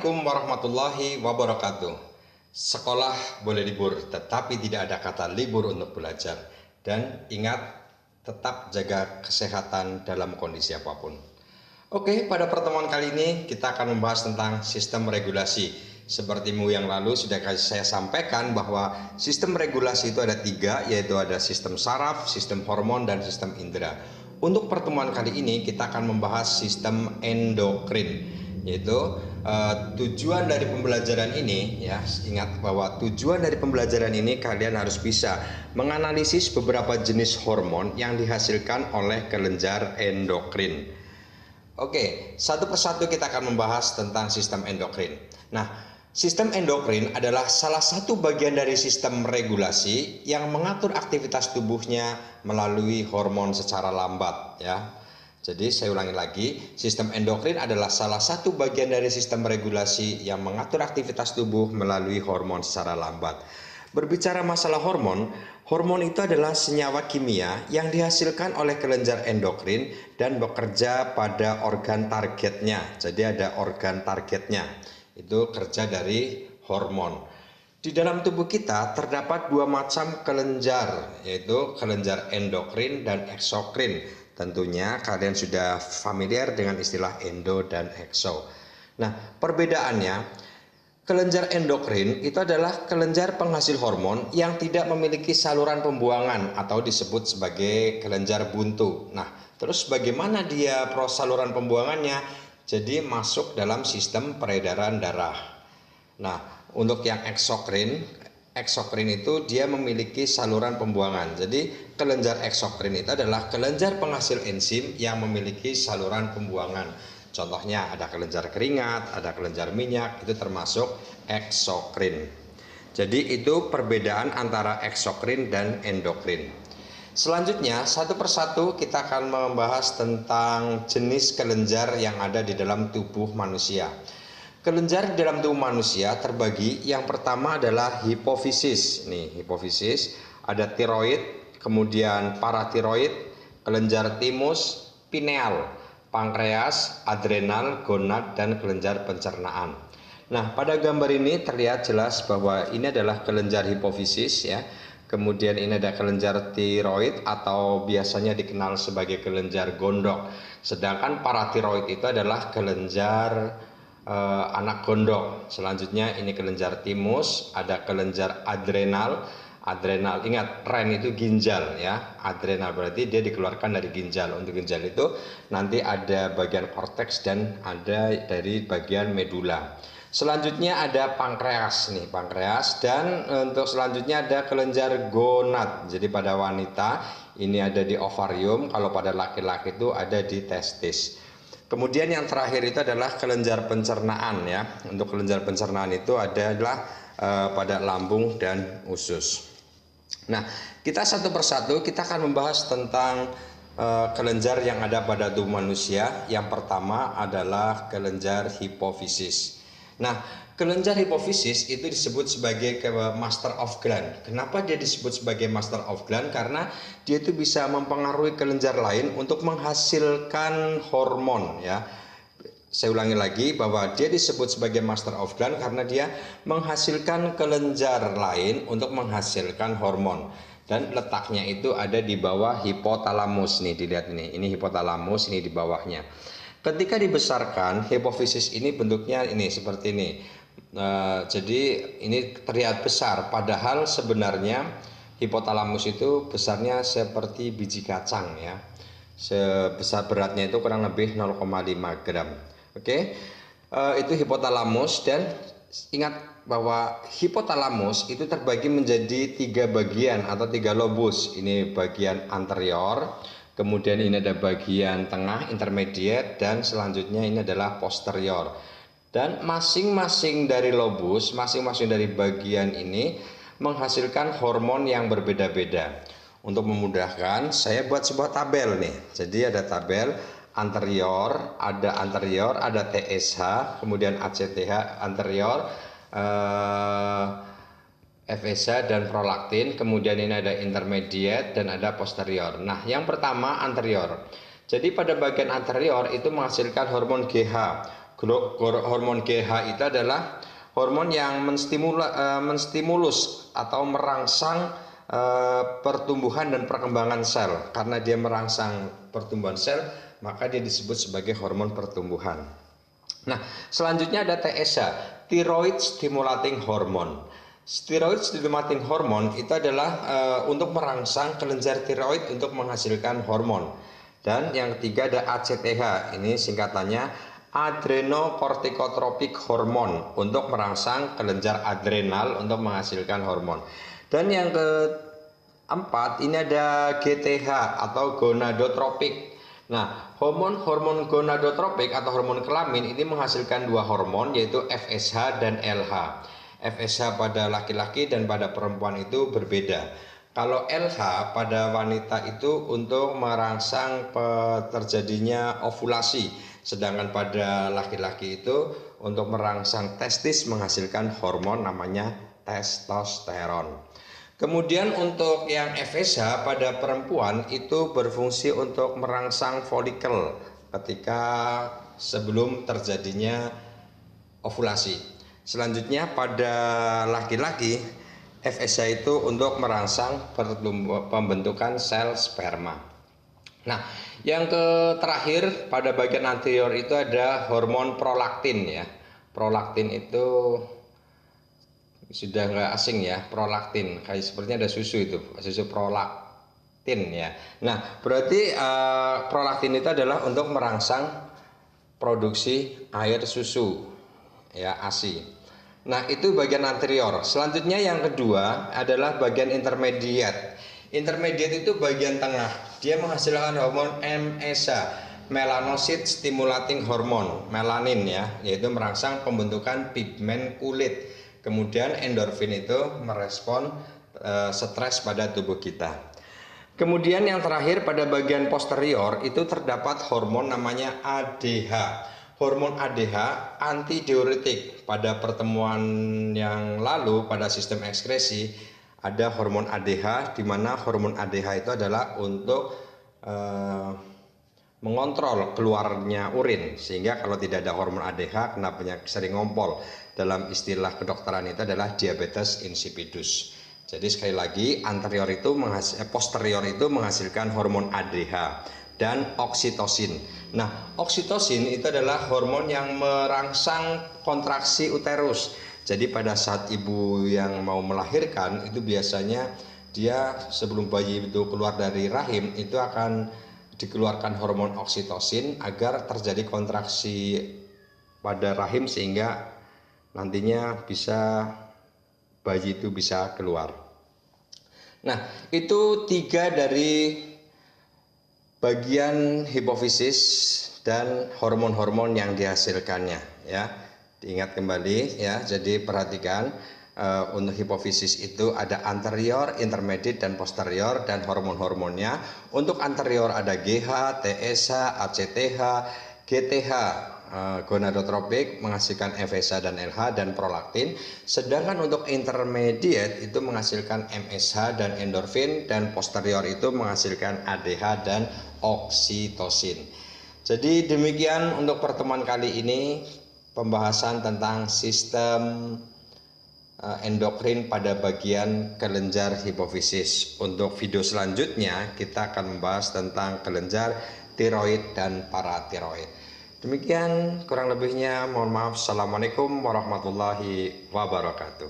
Assalamualaikum warahmatullahi wabarakatuh. Sekolah boleh libur, tetapi tidak ada kata libur untuk belajar. Dan ingat, tetap jaga kesehatan dalam kondisi apapun. Oke, pada pertemuan kali ini kita akan membahas tentang sistem regulasi. Seperti minggu yang lalu sudah saya sampaikan bahwa sistem regulasi itu ada tiga, yaitu ada sistem saraf, sistem hormon, dan sistem indera. Untuk pertemuan kali ini kita akan membahas sistem endokrin, yaitu tujuan dari pembelajaran ini, ya, ingat bahwa tujuan dari pembelajaran ini kalian harus bisa menganalisis beberapa jenis hormon yang dihasilkan oleh kelenjar endokrin. Oke, satu persatu kita akan membahas tentang sistem endokrin. Nah, sistem endokrin adalah salah satu bagian dari sistem regulasi yang mengatur aktivitas tubuhnya melalui hormon secara lambat, ya. Jadi saya ulangi lagi, sistem endokrin adalah salah satu bagian dari sistem regulasi yang mengatur aktivitas tubuh melalui hormon secara lambat. Berbicara masalah hormon, hormon itu adalah senyawa kimia yang dihasilkan oleh kelenjar endokrin dan bekerja pada organ targetnya. Jadi ada organ targetnya, itu kerja dari hormon. Di dalam tubuh kita terdapat dua macam kelenjar, yaitu kelenjar endokrin dan eksokrin. Tentunya kalian sudah familiar dengan istilah endo dan ekso. Nah, perbedaannya, kelenjar endokrin itu adalah kelenjar penghasil hormon yang tidak memiliki saluran pembuangan atau disebut sebagai kelenjar buntu. Nah, terus bagaimana dia proses saluran pembuangannya? Jadi masuk dalam sistem peredaran darah. Nah, untuk yang eksokrin itu dia memiliki saluran pembuangan. Jadi kelenjar eksokrin itu adalah kelenjar penghasil enzim yang memiliki saluran pembuangan. Contohnya ada kelenjar keringat, ada kelenjar minyak, itu termasuk eksokrin. Jadi itu perbedaan antara eksokrin dan endokrin. Selanjutnya, satu persatu kita akan membahas tentang jenis kelenjar yang ada di dalam tubuh manusia. Kelenjar di dalam tubuh manusia terbagi, yang pertama adalah hipofisis. Nih, hipofisis, ada tiroid, kemudian paratiroid, kelenjar timus, pineal, pankreas, adrenal, gonad, dan kelenjar pencernaan. Nah, pada gambar ini terlihat jelas bahwa ini adalah kelenjar hipofisis, ya. Kemudian ini ada kelenjar tiroid atau biasanya dikenal sebagai kelenjar gondok. Sedangkan paratiroid itu adalah kelenjar anak gondok. Selanjutnya ini kelenjar timus, ada kelenjar adrenal. Adrenal, ingat, ren itu ginjal, ya. Adrenal berarti dia dikeluarkan dari ginjal. Untuk ginjal itu nanti ada bagian korteks dan ada dari bagian medula. Selanjutnya ada pankreas nih, pankreas, dan untuk selanjutnya ada kelenjar gonad. Jadi pada wanita ini ada di ovarium, kalau pada laki-laki itu ada di testis. Kemudian yang terakhir itu adalah kelenjar pencernaan, ya. Untuk kelenjar pencernaan itu adalah pada lambung dan usus. Nah, kita satu persatu kita akan membahas tentang kelenjar yang ada pada tubuh manusia. Yang pertama adalah kelenjar hipofisis. Nah, kelenjar hipofisis itu disebut sebagai master of gland. Kenapa dia disebut sebagai master of gland? Karena dia itu bisa mempengaruhi kelenjar lain untuk menghasilkan hormon, ya. Saya ulangi lagi bahwa dia disebut sebagai master of gland karena dia menghasilkan kelenjar lain untuk menghasilkan hormon. Dan letaknya itu ada di bawah hipotalamus nih, dilihat ini. Ini hipotalamus, ini di bawahnya. Ketika dibesarkan, hipofisis ini bentuknya ini seperti ini. Jadi ini terlihat besar, padahal sebenarnya hipotalamus itu besarnya seperti biji kacang, ya. Sebesar beratnya itu kurang lebih 0,5 gram. Oke, itu hipotalamus. Dan ingat bahwa hipotalamus itu terbagi menjadi 3 bagian atau 3 lobus. Ini bagian anterior, kemudian ini ada bagian tengah, intermediate, dan selanjutnya ini adalah posterior. Dan masing-masing dari lobus, masing-masing dari bagian ini menghasilkan hormon yang berbeda-beda. Untuk memudahkan, saya buat sebuah tabel nih. Jadi ada tabel anterior, ada TSH, kemudian ACTH anterior, FSH dan prolaktin, kemudian ini ada intermediate dan ada posterior. Nah, yang pertama anterior. Jadi pada bagian anterior itu menghasilkan hormon GH, Hormon GH itu adalah hormon yang menstimulus atau merangsang pertumbuhan dan perkembangan sel. Karena dia merangsang pertumbuhan sel, maka dia disebut sebagai hormon pertumbuhan. Nah, selanjutnya ada TSH, thyroid stimulating hormone. Thyroid stimulating hormone itu adalah untuk merangsang kelenjar tiroid untuk menghasilkan hormon. Dan yang ketiga ada ACTH, ini singkatannya adrenocorticotropic hormone, untuk merangsang kelenjar adrenal untuk menghasilkan hormon. Dan yang keempat ini ada GTH atau gonadotropik. Nah, hormon gonadotropik atau hormon kelamin ini menghasilkan dua hormon, yaitu FSH dan LH. FSH pada laki-laki dan pada perempuan itu berbeda. Kalau LH pada wanita itu untuk merangsang terjadinya ovulasi, sedangkan pada laki-laki itu untuk merangsang testis menghasilkan hormon namanya testosteron. Kemudian untuk yang FSH pada perempuan itu berfungsi untuk merangsang folikel ketika sebelum terjadinya ovulasi. Selanjutnya pada laki-laki FSH itu untuk merangsang pembentukan sel sperma. Nah, yang terakhir pada bagian anterior itu ada hormon prolaktin ya. Prolaktin itu sudah nggak asing ya, prolaktin. Kayak sepertinya ada susu itu, susu prolaktin ya. Nah, berarti prolaktin itu adalah untuk merangsang produksi air susu ya, ASI. Nah, itu bagian anterior. Selanjutnya yang kedua adalah bagian intermediate. Intermediate itu bagian tengah. Dia menghasilkan hormon MSH, melanocyte stimulating hormone, melanin ya, yaitu merangsang pembentukan pigmen kulit. Kemudian endorfin itu merespon stres pada tubuh kita. Kemudian yang terakhir pada bagian posterior itu terdapat hormon namanya ADH. Hormon ADH antidiuretik. Pada pertemuan yang lalu pada sistem ekskresi ada hormon ADH, di mana hormon ADH itu adalah untuk mengontrol keluarnya urin, sehingga kalau tidak ada hormon ADH kena penyakit sering ngompol. Dalam istilah kedokteran itu adalah diabetes insipidus. Jadi sekali lagi posterior itu menghasilkan hormon ADH dan oksitosin. Nah, oksitosin itu adalah hormon yang merangsang kontraksi uterus. Jadi pada saat ibu yang mau melahirkan itu biasanya dia sebelum bayi itu keluar dari rahim itu akan dikeluarkan hormon oksitosin agar terjadi kontraksi pada rahim sehingga nantinya bayi itu bisa keluar. Nah, itu 3 dari bagian hipofisis dan hormon-hormon yang dihasilkannya ya. Diingat kembali ya. Jadi perhatikan untuk hipofisis itu ada anterior, intermediate dan posterior dan hormon-hormonnya. Untuk anterior ada GH, TSH, ACTH, GTH, gonadotropik menghasilkan FSH dan LH dan prolaktin. Sedangkan untuk intermediate itu menghasilkan MSH dan endorfin, dan posterior itu menghasilkan ADH dan oksitosin. Jadi demikian untuk pertemuan kali ini, pembahasan tentang sistem endokrin pada bagian kelenjar hipofisis. Untuk video selanjutnya kita akan membahas tentang kelenjar tiroid dan paratiroid. Demikian kurang lebihnya, mohon maaf. Assalamualaikum warahmatullahi wabarakatuh.